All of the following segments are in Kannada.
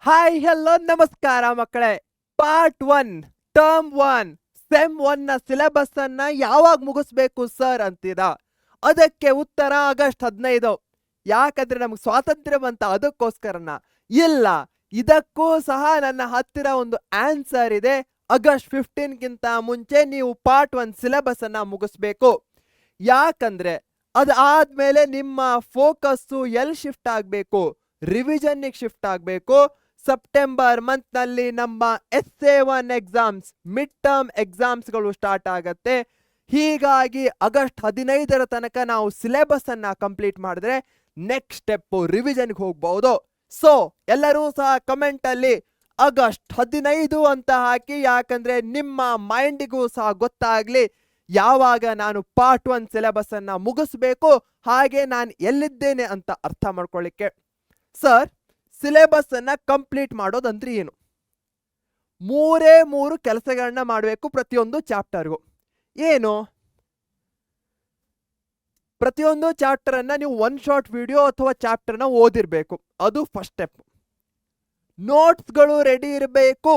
ಹಾಯ್ ಹೆಲೋ ನಮಸ್ಕಾರ ಮಕ್ಕಳೇ. ಪಾರ್ಟ್ 1 ಟರ್ಮ್ 1 ಸೆಮ್ 1 ನ ಸಿಲೆಬಸ್ ಅನ್ನ ಯಾವಾಗ ಮುಗಿಸ್ಬೇಕು ಸರ್ ಅಂತೀರಾ? ಅದಕ್ಕೆ ಉತ್ತರ ಆಗಸ್ಟ್ 15. ಯಾಕಂದ್ರೆ ನಮ್ಗೆ ಸ್ವಾತಂತ್ರ್ಯ ಬಂತ ಅದಕ್ಕೋಸ್ಕರನ? ಇಲ್ಲ, ಇದಕ್ಕೂ ಸಹ ನನ್ನ ಹತ್ತಿರ ಒಂದು ಆನ್ಸರ್ ಇದೆ. ಆಗಸ್ಟ್ 15 ಗಿಂತ ಮುಂಚೆ ನೀವು ಪಾರ್ಟ್ 1 ಸಿಲೆಬಸ್ ಅನ್ನ ಮುಗಿಸ್ಬೇಕು. ಯಾಕಂದ್ರೆ ಅದಾದ್ಮೇಲೆ ನಿಮ್ಮ ಫೋಕಸ್ಸು ಎಲ್ಲಿ ಶಿಫ್ಟ್ ಆಗಬೇಕು? ರಿವಿಷನ್ನಿಗೆ ಶಿಫ್ಟ್ ಆಗಬೇಕು. ಸೆಪ್ಟೆಂಬರ್ ಮಂತ್ ನಲ್ಲಿ ನಮ್ಮ SA1 ಎಕ್ಸಾಮ್ಸ್, ಮಿಡ್ ಟರ್ಮ್ ಎಕ್ಸಾಮ್ಸ್ಗಳು ಸ್ಟಾರ್ಟ್ ಆಗತ್ತೆ. ಹೀಗಾಗಿ ಆಗಸ್ಟ್ 15ರ ತನಕ ನಾವು ಸಿಲೆಬಸ್ ಅನ್ನ ಕಂಪ್ಲೀಟ್ ಮಾಡಿದ್ರೆ ನೆಕ್ಸ್ಟ್ ಸ್ಟೆಪ್ ರಿವಿಷನ್ಗೆ ಹೋಗ್ಬಹುದು. ಸೊ ಎಲ್ಲರೂ ಸಹ ಕಮೆಂಟ್ ಅಲ್ಲಿ ಆಗಸ್ಟ್ 15 ಅಂತ ಹಾಕಿ, ಯಾಕಂದ್ರೆ ನಿಮ್ಮ ಮೈಂಡಿಗೂ ಸಹ ಗೊತ್ತಾಗ್ಲಿ ಯಾವಾಗ ನಾನು ಪಾರ್ಟ್ 1 ಸಿಲೆಬಸ್ ಅನ್ನ ಮುಗಿಸ್ಬೇಕು, ಹಾಗೆ ನಾನು ಎಲ್ಲಿದ್ದೇನೆ ಅಂತ ಅರ್ಥ ಮಾಡ್ಕೊಳ್ಳಿಕ್ಕೆ. ಸರ್, ಸಿಲೆಬಸ್ ಅನ್ನ ಕಂಪ್ಲೀಟ್ ಮಾಡೋದಂದ್ರೆ ಏನು? ಮೂರು ಕೆಲಸಗಳನ್ನ ಮಾಡಬೇಕು ಪ್ರತಿಯೊಂದು ಚಾಪ್ಟರ್ಗೂ. ಏನು? ಪ್ರತಿಯೊಂದು ಚಾಪ್ಟರ್ ಅನ್ನ ನೀವು ಒನ್ ಶಾರ್ಟ್ ವಿಡಿಯೋ ಅಥವಾ ಚಾಪ್ಟರ್ನ ಓದಿರ್ಬೇಕು. ಅದು ಫಸ್ಟ್ ಸ್ಟೆಪ್. ನೋಟ್ಸ್ಗಳು ರೆಡಿ ಇರಬೇಕು.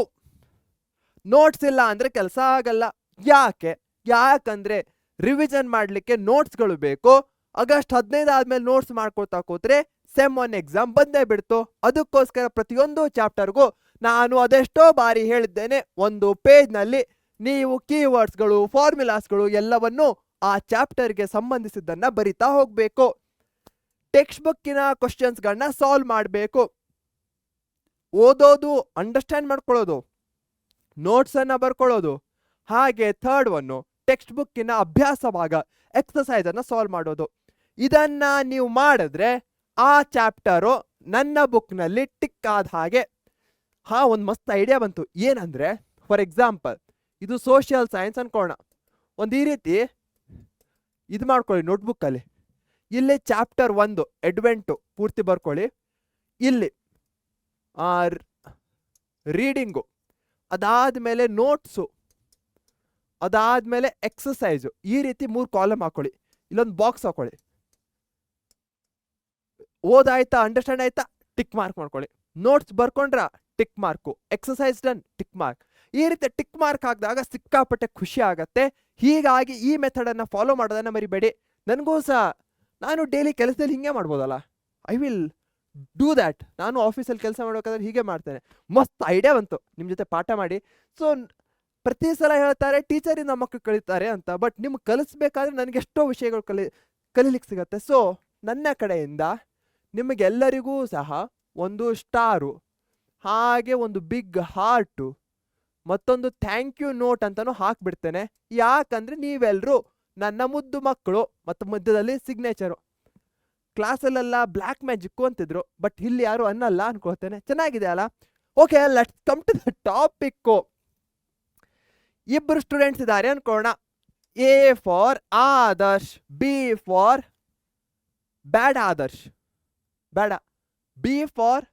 ನೋಟ್ಸ್ ಇಲ್ಲ ಅಂದ್ರೆ ಕೆಲಸ ಆಗಲ್ಲ. ಯಾಕಂದ್ರೆ ರಿವಿಷನ್ ಮಾಡ್ಲಿಕ್ಕೆ ನೋಟ್ಸ್ಗಳು ಬೇಕು. ಆಗಸ್ಟ್ 15 ಆದ್ಮೇಲೆ ನೋಟ್ಸ್ ಮಾಡ್ಕೊತಾ ಕೂತ್ರೆ ಸೆಮ್ 1 ಎಕ್ಸಾಮ್ ಬಂದೇ ಬಿಡ್ತು. ಅದಕ್ಕೋಸ್ಕರ ಪ್ರತಿಯೊಂದು ಚಾಪ್ಟರ್ಗೂ ನಾನು ಅದೆಷ್ಟೋ ಬಾರಿ ಹೇಳಿದ್ದೇನೆ, ಒಂದು ಪೇಜ್ ನಲ್ಲಿ ನೀವು ಕೀವರ್ಡ್ಸ್ಗಳು, ಫಾರ್ಮುಲಾಸ್ಗಳು ಎಲ್ಲವನ್ನು ಆ ಚಾಪ್ಟರ್ಗೆ ಸಂಬಂಧಿಸಿದ್ದನ್ನ ಬರಿತಾ ಹೋಗ್ಬೇಕು. ಟೆಕ್ಸ್ಟ್ ಬುಕ್ಕಿನ ಕ್ವಶನ್ಸ್ಗಳನ್ನ ಸಾಲ್ವ್ ಮಾಡಬೇಕು. ಓದೋದು, ಅಂಡರ್ಸ್ಟ್ಯಾಂಡ್ ಮಾಡ್ಕೊಳ್ಳೋದು, ನೋಟ್ಸ್ ಅನ್ನ ಬರ್ಕೊಳ್ಳೋದು. ಹಾಗೆ ಥರ್ಡ್ ಒನ್, ಟೆಕ್ಸ್ಟ್ ಬುಕ್ಕಿನ ಅಭ್ಯಾಸ ಭಾಗ, ಎಕ್ಸಸೈಸ್ ಅನ್ನ ಸಾಲ್ವ್ ಮಾಡೋದು. ಇದನ್ನ ನೀವು ಮಾಡಿದ್ರೆ ಆ ಚಾಪ್ಟರು ನನ್ನ ಬುಕ್ ನಲ್ಲಿ ಟಿಕ್ ಆದ ಹಾಗೆ. ಒಂದು ಮಸ್ತ್ ಐಡಿಯಾ ಬಂತು. ಏನಂದ್ರೆ, ಫಾರ್ ಎಕ್ಸಾಂಪಲ್ ಇದು ಸೋಷಿಯಲ್ ಸೈನ್ಸ್ ಅನ್ಕೋಣ. ಒಂದು ಈ ರೀತಿ ಇದು ಮಾಡ್ಕೊಳ್ಳಿ ನೋಟ್ಬುಕ್ ಅಲ್ಲಿ. ಇಲ್ಲಿ ಚಾಪ್ಟರ್ 1 ಅಡ್ವೆಂಟು ಪೂರ್ತಿ ಬರ್ಕೊಳ್ಳಿ. ಇಲ್ಲಿ ರೀಡಿಂಗು, ಅದಾದ್ಮೇಲೆ ನೋಟ್ಸು, ಅದಾದ್ಮೇಲೆ ಎಕ್ಸಸೈಸು, ಈ ರೀತಿ 3 ಕಾಲಮ್ ಹಾಕೊಳ್ಳಿ. ಇಲ್ಲೊಂದು ಬಾಕ್ಸ್ ಹಾಕೊಳ್ಳಿ. ಓದಾಯ್ತಾ, ಅಂಡರ್ಸ್ಟ್ಯಾಂಡ್ ಆಯ್ತಾ, ಟಿಕ್ ಮಾರ್ಕ್ ಮಾಡ್ಕೊಳ್ಳಿ. ನೋಟ್ಸ್ ಬರ್ಕೊಂಡ್ರ tick mark, exercise done tick mark. ಈ ರೀತಿ ಟಿಕ್ ಮಾರ್ಕ್ ಹಾಕಿದಾಗ ಸಿಕ್ಕಾಪಟ್ಟೆ ಖುಷಿ ಆಗತ್ತೆ. ಹೀಗಾಗಿ ಈ ಮೆಥಡ್ ಅನ್ನ ಫಾಲೋ ಮಾಡೋದನ್ನ ಮರಿಬೇಡಿ. ನನಗೂ ಸಹ ನಾನು ಡೈಲಿ ಕೆಲಸದಲ್ಲಿ ಹಿಂಗೆ ಮಾಡ್ಬೋದಲ್ಲ, ಐ ವಿಲ್ ಡೂ ದ್ಯಾಟ್. ನಾನು ಆಫೀಸಲ್ಲಿ ಕೆಲಸ ಮಾಡ್ಬೇಕಾದ್ರೆ ಹೀಗೆ ಮಾಡ್ತೇನೆ. ಮಸ್ತ್ ಐಡಿಯಾ ಬಂತು ನಿಮ್ಮ ಜೊತೆ ಪಾಠ ಮಾಡಿ. ಸೊ ಪ್ರತಿ ಸಲ ಹೇಳ್ತಾರೆ ಟೀಚರಿಂದ ಮಕ್ಕಳು ಕಲಿತಾರೆ ಅಂತ, ಬಟ್ ನಿಮ್ಗೆ ಕಲಿಸ್ಬೇಕಾದ್ರೆ ನನಗೆ ಎಷ್ಟೋ ವಿಷಯಗಳು ಕಲೀಲಿಕ್ಕೆ ಸಿಗತ್ತೆ. ಸೊ ನನ್ನ ಕಡೆಯಿಂದ ನಿಮಗೆಲ್ಲರಿಗೂ ಸಹ ಒಂದು ಸ್ಟಾರು, ಹಾಗೆ ಒಂದು ಬಿಗ್ ಹಾರ್ಟು, ಮತ್ತೊಂದು ಥ್ಯಾಂಕ್ ಯು ನೋಟ್ ಅಂತಾನು ಹಾಕ್ಬಿಡ್ತೇನೆ. ಯಾಕಂದ್ರೆ ನೀವೆಲ್ಲರೂ ನನ್ನ ಮುದ್ದು ಮಕ್ಕಳು, ಮತ್ತು ಮಧ್ಯದಲ್ಲಿ ಸಿಗ್ನೇಚರು. ಕ್ಲಾಸಲ್ಲೆಲ್ಲ ಬ್ಲ್ಯಾಕ್ ಮ್ಯಾಜಿಕ್ಕು ಅಂತಿದ್ರು, ಬಟ್ ಇಲ್ಲಿ ಯಾರು ಅನ್ನಲ್ಲ ಅನ್ಕೋತೇನೆ. ಚೆನ್ನಾಗಿದೆ ಅಲ್ಲ? Okay, let's come to the topic. ಇಬ್ಬರು ಸ್ಟೂಡೆಂಟ್ಸ್ ಇದ್ದಾರೆ ಅನ್ಕೋಣ. A for Adarsh, B for bad Adarsh, ಬೇಡ, B for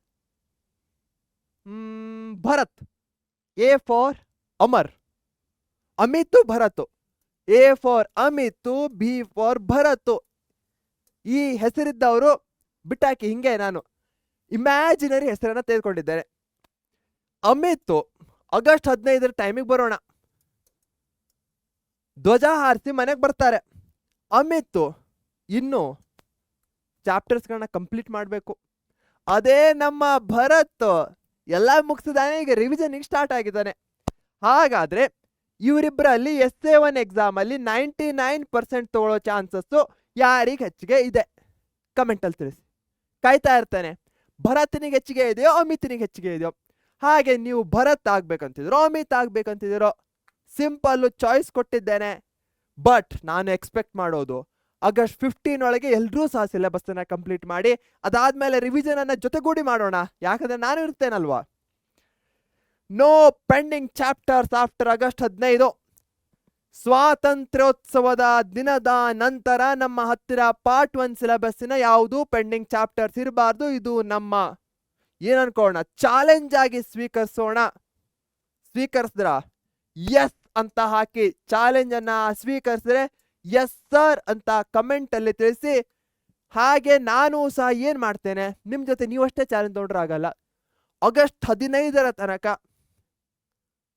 Bharat, A for Amar, Amit Bharat. A for Amit, B for Bharat. ಈ ಹೆಸರಿದ್ದವರು ಬಿಟ್ಟಾಕಿ. ಹಿಂಗೆ ನಾನು ಇಮ್ಯಾಜಿನರಿ ಹೆಸರನ್ನ ತೆಗೆದುಕೊಂಡಿದ್ದೇನೆ. ಅಮಿತು ಆಗಸ್ಟ್ 15 ಟೈಮಿಗೆ ಬರೋಣ. ಧ್ವಜ ಹಾರಿಸಿ ಮನೆಗೆ ಬರ್ತಾರೆ. ಅಮಿತ್ ಇನ್ನು ಚಾಪ್ಟರ್ಸ್ಗಳನ್ನ ಕಂಪ್ಲೀಟ್ ಮಾಡಬೇಕು. ಅದೇ ನಮ್ಮ ಭರತ್ ಎಲ್ಲ ಮುಗಿಸಿದಾನೆ, ಈಗ ರಿವಿಷನ್ಗೆ ಸ್ಟಾರ್ಟ್ ಆಗಿದ್ದಾನೆ. ಹಾಗಾದ್ರೆ ಇವರಿಬ್ಬರಲ್ಲಿ SA1 ಎಕ್ಸಾಮ್ ಅಲ್ಲಿ 99% ತಗೊಳ್ಳೋ ಚಾನ್ಸಸ್ಸು ಯಾರಿಗೆ ಹೆಚ್ಚಿಗೆ ಇದೆ? ಕಮೆಂಟಲ್ಲಿ ತಿಳಿಸಿ. ಕಾಯ್ತಾ ಇರ್ತಾನೆ. ಭರತ್ನಿಗೆ ಹೆಚ್ಚಿಗೆ ಇದೆಯೋ, ಅಮಿತ್ನಿಗೆ ಹೆಚ್ಚಿಗೆ ಇದೆಯೋ? ಹಾಗೆ ನೀವು ಭರತ್ ಆಗ್ಬೇಕಂತಿದ್ರು, ಅಮಿತ್ ಆಗ್ಬೇಕಂತಿದ್ರು, ಸಿಂಪಲ್ ಚಾಯ್ಸ್ ಕೊಟ್ಟಿದ್ದೇನೆ. ಬಟ್ ನಾನು ಎಕ್ಸ್ಪೆಕ್ಟ್ ಮಾಡೋದು ಆಗಸ್ಟ್ 15 ಒಳಗೆ ಎಲ್ಲರೂ ಸಹ ಸಿಲೆಬಸ್ ಅನ್ನ ಕಂಪ್ಲೀಟ್ ಮಾಡಿ, ಅದಾದ್ಮೇಲೆ ರಿವಿಷನ್ ಅನ್ನ ಜೊತೆಗೂಡಿ ಮಾಡೋಣ. ಯಾಕಂದ್ರೆ ನಾನು ಇರ್ತೇನಲ್ವಾ. No pending chapters after August 15. ಸ್ವಾತಂತ್ರ್ಯೋತ್ಸವದ ದಿನದ ನಂತರ ನಮ್ಮ ಹತ್ತಿರ ಪಾರ್ಟ್ 1 ಸಿಲೆಬಸ್ಸಿನ ಯಾವುದೂ ಪೆಂಡಿಂಗ್ ಚಾಪ್ಟರ್ಸ್ ಇರಬಾರ್ದು. ಇದು ನಮ್ಮ ಏನನ್ಕೋಣ, ಚಾಲೆಂಜ್ ಆಗಿ ಸ್ವೀಕರಿಸೋಣ. ಸ್ವೀಕರಿಸಿದ್ರ ಎಸ್ ಅಂತ ಹಾಕಿ ಚಾಲೆಂಜ್ ಅನ್ನ ಸ್ವೀಕರಿಸಿದ್ರೆ ಎಸ್ ಸರ್ ಅಂತ ಕಮೆಂಟ್ ಅಲ್ಲಿ ತಿಳಿಸಿ. ಹಾಗೆ ನಾನು ಸಹ ಏನ್ ಮಾಡ್ತೇನೆ, ನಿಮ್ ಜೊತೆ ನೀವಷ್ಟೇ ಚಾಲೆಂಜ್ ತಗೊಂಡ್ರೆ ಆಗಲ್ಲ. ಆಗಸ್ಟ್ 15 ತನಕ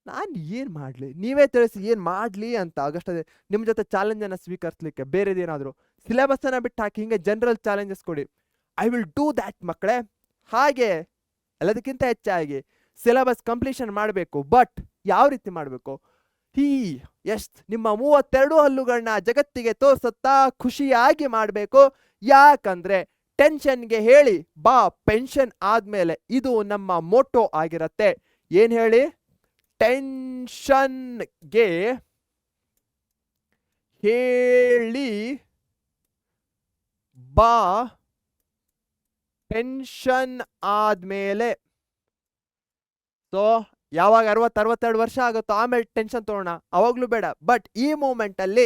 ನಾನು ಏನು ಮಾಡಲಿ, ನೀವೇ ತಿಳಿಸಿ ಏನು ಮಾಡಲಿ ಅಂತ. ಆಗಸ್ಟ್ ನಿಮ್ಮ ಜೊತೆ ಚಾಲೆಂಜನ್ನು ಸ್ವೀಕರಿಸಲಿಕ್ಕೆ ಬೇರೆದೇನಾದರೂ ಸಿಲೆಬಸ್ಸನ್ನು ಬಿಟ್ಟು ಹಾಕಿ ಹಿಂಗೆ ಜನರಲ್ ಚಾಲೆಂಜಸ್ ಕೊಡಿ. ಐ ವಿಲ್ ಡೂ ದ್ಯಾಟ್ ಮಕ್ಕಳೇ. ಹಾಗೆ ಎಲ್ಲದಕ್ಕಿಂತ ಹೆಚ್ಚಾಗಿ ಸಿಲೆಬಸ್ ಕಂಪ್ಲೀಷನ್ ಮಾಡಬೇಕು. ಬಟ್ ಯಾವ ರೀತಿ ಮಾಡಬೇಕು? ನಿಮ್ಮ 32 ಹಲ್ಲುಗಳನ್ನ ಜಗತ್ತಿಗೆ ತೋರ್ಸುತ್ತಾ ಖುಷಿಯಾಗಿ ಮಾಡಬೇಕು. ಯಾಕಂದ್ರೆ ಟೆನ್ಷನ್ಗೆ ಹೇಳಿ ಬಾ ಪೆನ್ಷನ್ ಆದ್ಮೇಲೆ, ಇದು ನಮ್ಮ ಮೋಟೋ ಆಗಿರತ್ತೆ. ಏನ್ ಹೇಳಿ? ಟೆನ್ಷನ್ಗೆ ಹೇಳಿ ಬಾ ಪೆನ್ಷನ್ ಆದ್ಮೇಲೆ. ಸೊ ಯಾವಾಗ 60-62 ವರ್ಷ ಆಗುತ್ತೋ ಆಮೇಲೆ ಟೆನ್ಷನ್ ತಗೋಣ, ಅವಾಗ್ಲೂ ಬೇಡ. ಬಟ್ ಈ ಮೂಮೆಂಟ್ ಅಲ್ಲಿ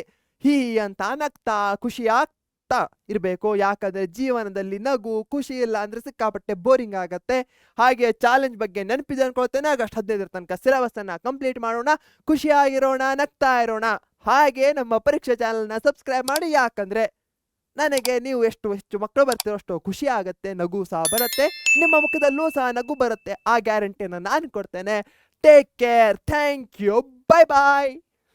ಅಂತ ನಗ್ತಾ ಖುಷಿ ಆಗ್ತಾ ಇರಬೇಕು. ಯಾಕಂದ್ರೆ ಜೀವನದಲ್ಲಿ ನಗು ಖುಷಿ ಇಲ್ಲ ಅಂದ್ರೆ ಸಿಕ್ಕಾಪಟ್ಟೆ ಬೋರಿಂಗ್ ಆಗತ್ತೆ. ಹಾಗೆ ಚಾಲೆಂಜ್ ಬಗ್ಗೆ ನೆನಪಿದೆ ಅನ್ಕೊಳ್ತೇನೆ. ಆಗಸ್ಟ್ 15 ತನಕ ಸಿಲೆಬಸ್ ಅನ್ನ ಕಂಪ್ಲೀಟ್ ಮಾಡೋಣ, ಖುಷಿಯಾಗಿರೋಣ, ನಗ್ತಾ ಇರೋಣ. ಹಾಗೆ ನಮ್ಮ ಪರೀಕ್ಷೆ ಚಾನಲ್ನ ಸಬ್ಸ್ಕ್ರೈಬ್ ಮಾಡಿ. ಯಾಕಂದ್ರೆ ನನಗೆ ನೀವು ಎಷ್ಟು ಮಕ್ಕಳು ಬರ್ತಿರೋ ಅಷ್ಟು ಖುಷಿ ಆಗತ್ತೆ, ನಗು ಸಹ ಬರುತ್ತೆ, ನಿಮ್ಮ ಮುಖದಲ್ಲೂ ಸಹ ನಗು ಬರುತ್ತೆ. ಆ ಗ್ಯಾರಂಟಿಯನ್ನು ನಾನು ಕೊಡ್ತೇನೆ. Take care, thank you, bye bye.